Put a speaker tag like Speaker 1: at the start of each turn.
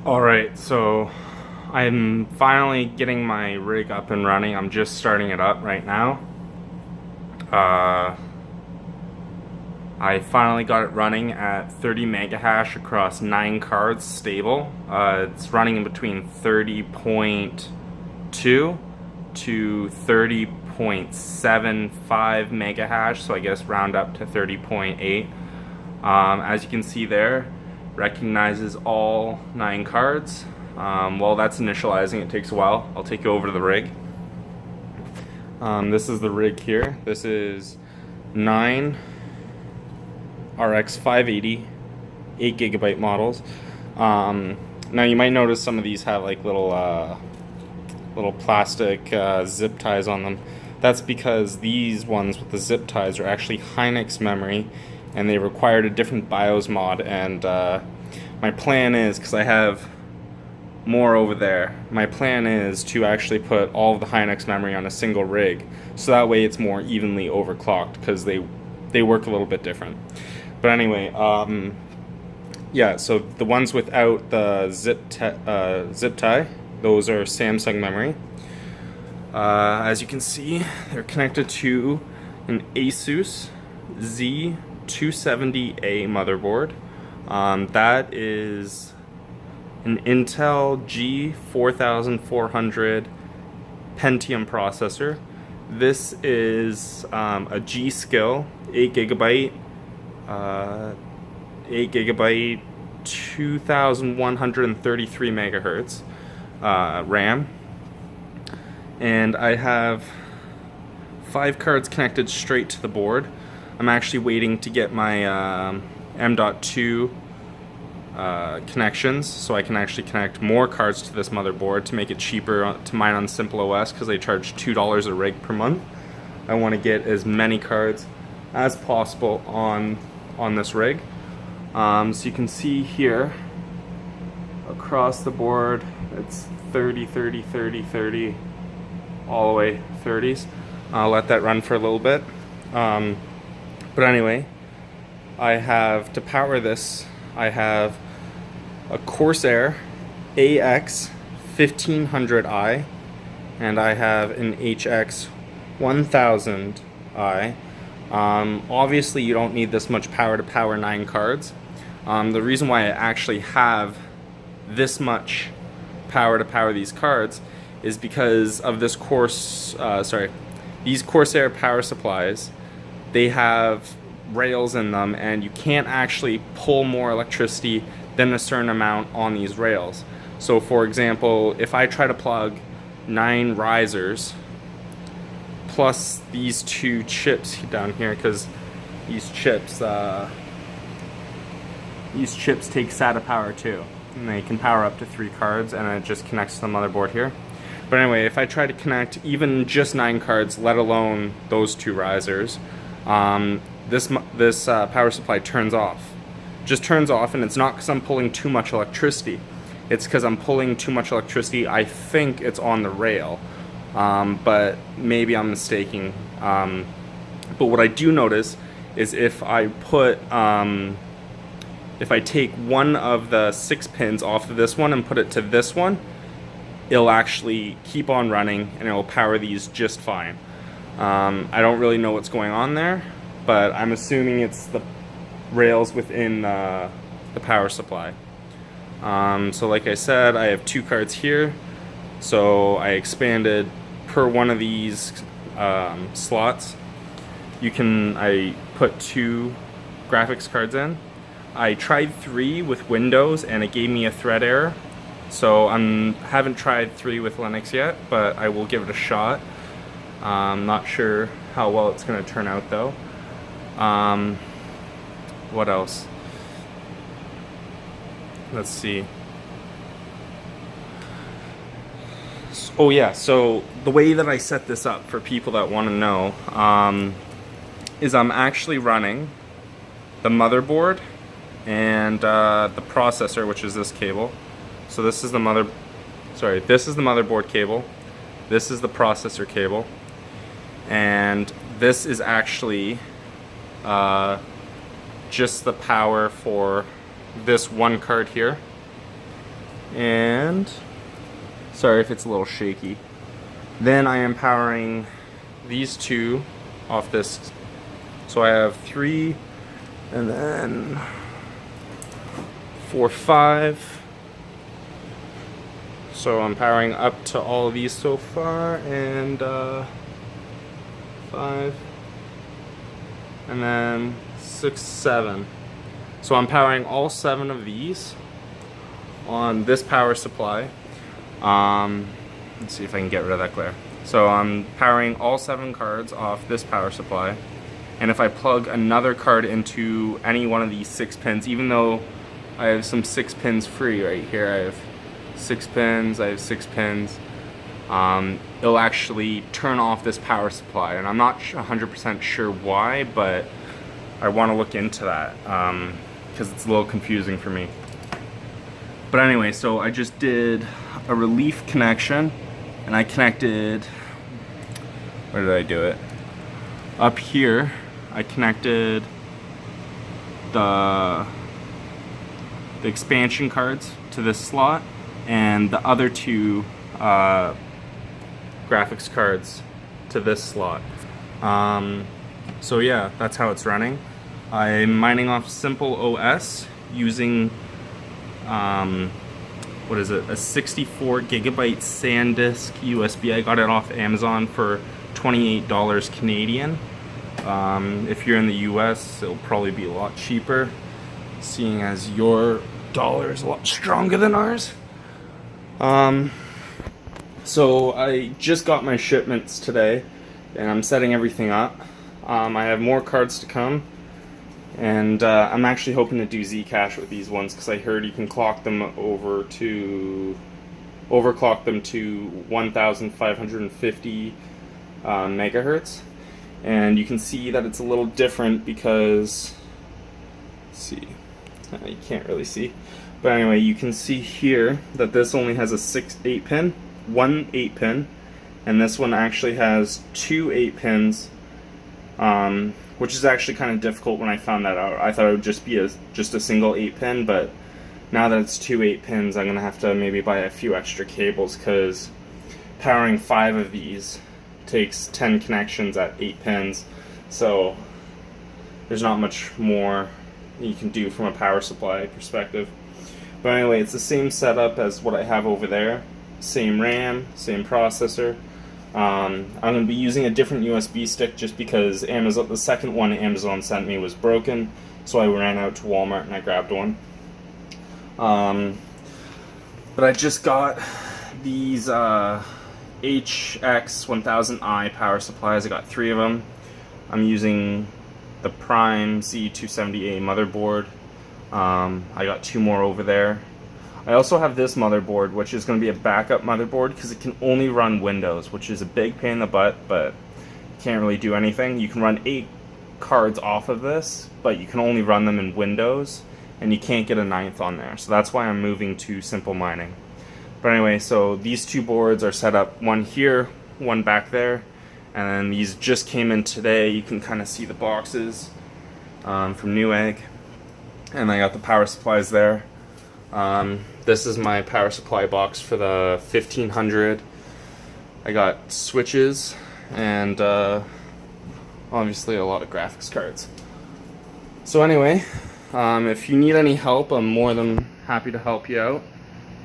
Speaker 1: Alright, so I'm finally getting my rig up and running. I'm just starting it up right now. I finally got it running at 30 mega hash across 9 cards stable. It's running in between 30.2 to 30.75 mega hash, so I guess round up to 30.8. As you can see there, recognizes all 9 cards. While that's initializing, it takes a while. I'll take you over to the rig. This is the rig here. This is 9 RX 580 8GB models. Now you might notice some of these have like little plastic zip ties on them. That's because these ones with the zip ties are actually Hynix memory, and they required a different BIOS mod. And my plan is, because I have more over there, my plan is to actually put all of the Hynix memory on a single rig, so that way it's more evenly overclocked, because they work a little bit different. But anyway, yeah, so the ones without the zip tie, those are Samsung memory. As you can see, they're connected to an Asus Z270A motherboard. That is an Intel G4400 Pentium processor. This is a G-Skill 8GB 2133 megahertz RAM, and I have 5 cards connected straight to the board. I'm actually waiting to get my M.2 connections, so I can actually connect more cards to this motherboard to make it cheaper to mine on SimpleOS, because they charge $2 a rig per month. I want to get as many cards as possible on this rig. So you can see here across the board it's 30, 30, 30, 30, all the way 30s. I'll let that run for a little bit. But anyway, I have, to power this, I have a Corsair AX 1500i, and I have an HX 1000i. Obviously you don't need this much power to power 9 cards. The reason why I actually have this much power to power these cards is because of this these Corsair power supplies. They have rails in them, and you can't actually pull more electricity than a certain amount on these rails. So for example, if I try to plug 9 risers plus these 2 chips down here, because these chips take SATA power too, and they can power up to 3 cards, and it just connects to the motherboard here. But anyway, if I try to connect even just 9 cards, let alone those 2 risers, this power supply turns off. Just turns off, and it's not because I'm pulling too much electricity. It's because I'm pulling too much electricity. I think it's on the rail, but maybe I'm mistaken. But what I do notice is if I put, if I take one of the 6 pins off of this one and put it to this one, it'll actually keep on running and it'll power these just fine. I don't really know what's going on there, but I'm assuming it's the rails within the power supply. So like I said, I have 2 cards here, so I expanded per one of these slots. I put 2 graphics cards in. I tried 3 with Windows and it gave me a thread error, so I haven't tried 3 with Linux yet, but I will give it a shot. I'm not sure how well it's going to turn out though. What else? Let's see. Oh yeah, so the way that I set this up for people that want to know is I'm actually running the motherboard and the processor, which is this cable. So this is the this is the motherboard cable, this is the processor cable, and this is actually just the power for this one card here. and sorry if it's a little shaky. Then I am powering these two off this. So I have 3 and then 4, 5. So I'm powering up to all of these so far, and 5, and then 6, 7. So I'm powering all 7 of these on this power supply. Let's see if I can get rid of that glare. So I'm powering all 7 cards off this power supply, and if I plug another card into any one of these 6 pins, even though I have some 6 pins free right here, I have 6 pins, I have 6 pins, it'll actually turn off this power supply, and I'm not 100% sure why, but I want to look into that because it's a little confusing for me. But anyway, so I just did a relief connection, and I connected, where did I do it? Up here, I connected the expansion cards to this slot, and the other 2 graphics cards to this slot. So yeah, that's how it's running. I'm mining off Simple OS using what is it, a 64 gigabyte SanDisk USB. I got it off Amazon for $28 Canadian. If you're in the US, it'll probably be a lot cheaper, seeing as your dollar is a lot stronger than ours. So I just got my shipments today, and I'm setting everything up. I have more cards to come, and I'm actually hoping to do Zcash with these ones, because I heard you can overclock them to 1,550 megahertz, and you can see that it's a little different because, let's see, you can't really see, but anyway, you can see here that this only has a 8 pin, one 8 pin, and this one actually has 2 8 pins, which is actually kind of difficult when I found that out. I thought it would just be just a single 8 pin, but now that it's 2 8 pins, I'm gonna have to maybe buy a few extra cables, because powering 5 of these takes 10 connections at 8 pins, so there's not much more you can do from a power supply perspective. But anyway, it's the same setup as what I have over there. Same RAM, same processor. I'm going to be using a different USB stick just because Amazon, the second one Amazon sent me was broken, so I ran out to Walmart and I grabbed one. But I just got these HX1000i power supplies. I got 3 of them. I'm using the Prime Z270A motherboard. I got 2 more over there. I also have this motherboard, which is going to be a backup motherboard because it can only run Windows, which is a big pain in the butt, but can't really do anything. You can run 8 cards off of this, but you can only run them in Windows, and you can't get a 9th on there. So that's why I'm moving to Simple Mining. But anyway, so these 2 boards are set up, one here, one back there, and then these just came in today. You can kind of see the boxes from Newegg, and I got the power supplies there. This is my power supply box for the 1500. I got switches and obviously a lot of graphics cards. So anyway, if you need any help, I'm more than happy to help you out.